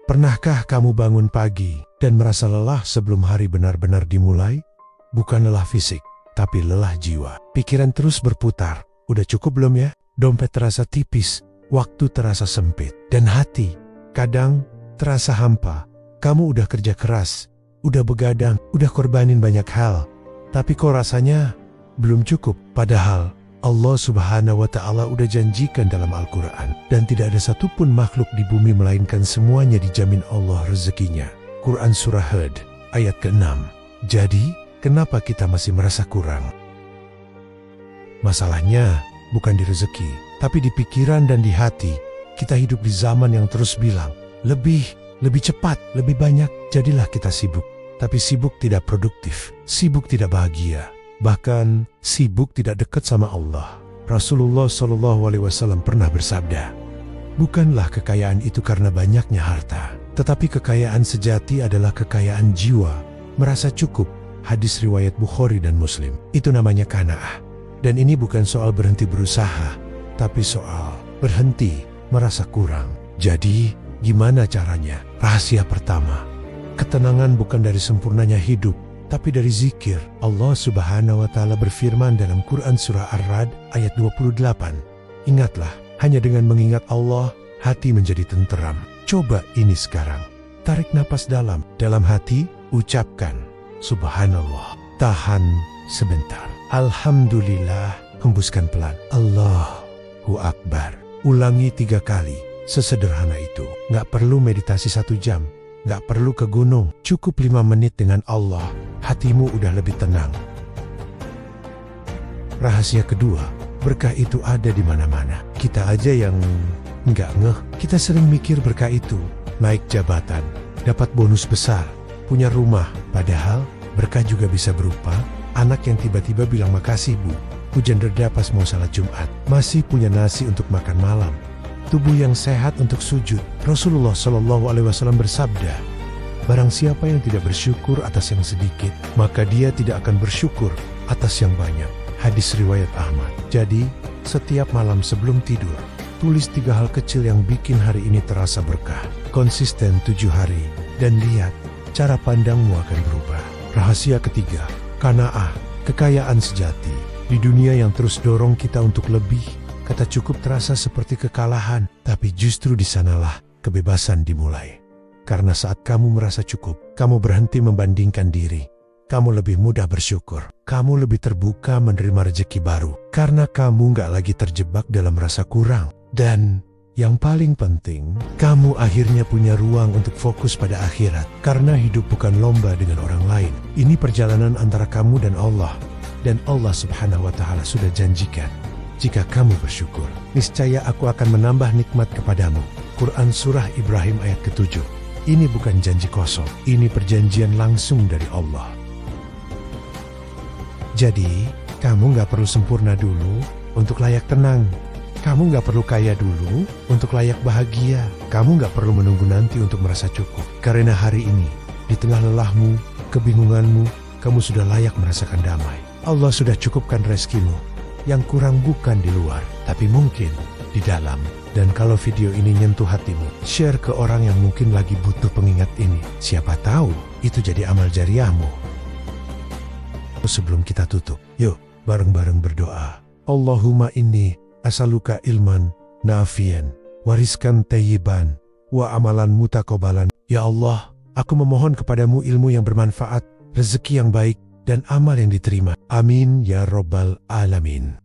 Pernahkah kamu bangun pagi dan merasa lelah sebelum hari benar-benar dimulai? Bukan lelah fisik, tapi lelah jiwa. Pikiran terus berputar. Udah cukup belum ya? Dompet terasa tipis, waktu terasa sempit, dan hati kadang terasa hampa. Kamu udah kerja keras, udah begadang, udah korbanin banyak hal, tapi kok rasanya belum cukup. Padahal Allah Subhanahu wa Ta'ala udah janjikan dalam Al-Quran, dan tidak ada satupun makhluk di bumi melainkan semuanya dijamin Allah rezekinya. Quran Surah Hud ayat ke-6. Jadi, kenapa kita masih merasa kurang? Masalahnya bukan di rezeki, tapi di pikiran dan di hati. Kita hidup di zaman yang terus bilang, lebih cepat, lebih banyak. Jadilah kita sibuk, tapi sibuk tidak produktif, sibuk tidak bahagia. Bahkan sibuk tidak dekat sama Allah. Rasulullah SAW pernah bersabda, bukanlah kekayaan itu karena banyaknya harta, tetapi kekayaan sejati adalah kekayaan jiwa, merasa cukup. Hadis riwayat Bukhari dan Muslim. Itu namanya qanaah. Dan ini bukan soal berhenti berusaha, tapi soal berhenti merasa kurang. Jadi, gimana caranya? Rahasia pertama, ketenangan bukan dari sempurnanya hidup, tapi dari zikir. Allah Subhanahu wa Ta'ala berfirman dalam Quran Surah Ar-Ra'd ayat 28. Ingatlah, hanya dengan mengingat Allah, hati menjadi tenteram. Coba ini sekarang. Tarik napas dalam hati, ucapkan Subhanallah. Tahan sebentar. Alhamdulillah, hembuskan pelan. Allahu Akbar. Ulangi 3 kali. Sesederhana itu. Nggak perlu meditasi 1 jam. Nggak perlu ke gunung, cukup 5 menit dengan Allah, hatimu udah lebih tenang. Rahasia kedua, berkah itu ada di mana-mana. Kita aja yang nggak ngeh. Kita sering mikir berkah itu, naik jabatan, dapat bonus besar, punya rumah. Padahal berkah juga bisa berupa anak yang tiba-tiba bilang makasih bu, hujan reda pas mau salat Jumat, masih punya nasi untuk makan malam, tubuh yang sehat untuk sujud. Rasulullah SAW bersabda, barang siapa yang tidak bersyukur atas yang sedikit, maka dia tidak akan bersyukur atas yang banyak. Hadis riwayat Ahmad. Jadi, setiap malam sebelum tidur, tulis 3 hal kecil yang bikin hari ini terasa berkah. Konsisten 7 hari, dan lihat, cara pandangmu akan berubah. Rahasia ketiga, qanaah, kekayaan sejati. Di dunia yang terus dorong kita untuk lebih, kata cukup terasa seperti kekalahan, tapi justru di sanalah kebebasan dimulai. Karena saat kamu merasa cukup, kamu berhenti membandingkan diri. Kamu lebih mudah bersyukur. Kamu lebih terbuka menerima rezeki baru. Karena kamu nggak lagi terjebak dalam rasa kurang. Dan yang paling penting, kamu akhirnya punya ruang untuk fokus pada akhirat. Karena hidup bukan lomba dengan orang lain. Ini perjalanan antara kamu dan Allah. Dan Allah Subhanahu wa Ta'ala sudah janjikan, jika kamu bersyukur, niscaya aku akan menambah nikmat kepadamu. Quran Surah Ibrahim ayat ke-7. Ini bukan janji kosong, ini perjanjian langsung dari Allah. Jadi, kamu gak perlu sempurna dulu untuk layak tenang. Kamu gak perlu kaya dulu untuk layak bahagia. Kamu gak perlu menunggu nanti untuk merasa cukup. Karena hari ini, di tengah lelahmu, kebingunganmu, kamu sudah layak merasakan damai. Allah sudah cukupkan rezekimu. Yang kurang bukan di luar, tapi mungkin di dalam. Dan kalau video ini nyentuh hatimu, share ke orang yang mungkin lagi butuh pengingat ini. Siapa tahu itu jadi amal jariahmu. Sebelum kita tutup, yuk bareng-bareng berdoa. Allahumma inni as'aluka ilman nafian, wariskan tayyiban, wa amalan mutaqabbalan. Ya Allah, aku memohon kepadamu ilmu yang bermanfaat, rezeki yang baik, dan amal yang diterima. Amin ya Rabbal Alamin.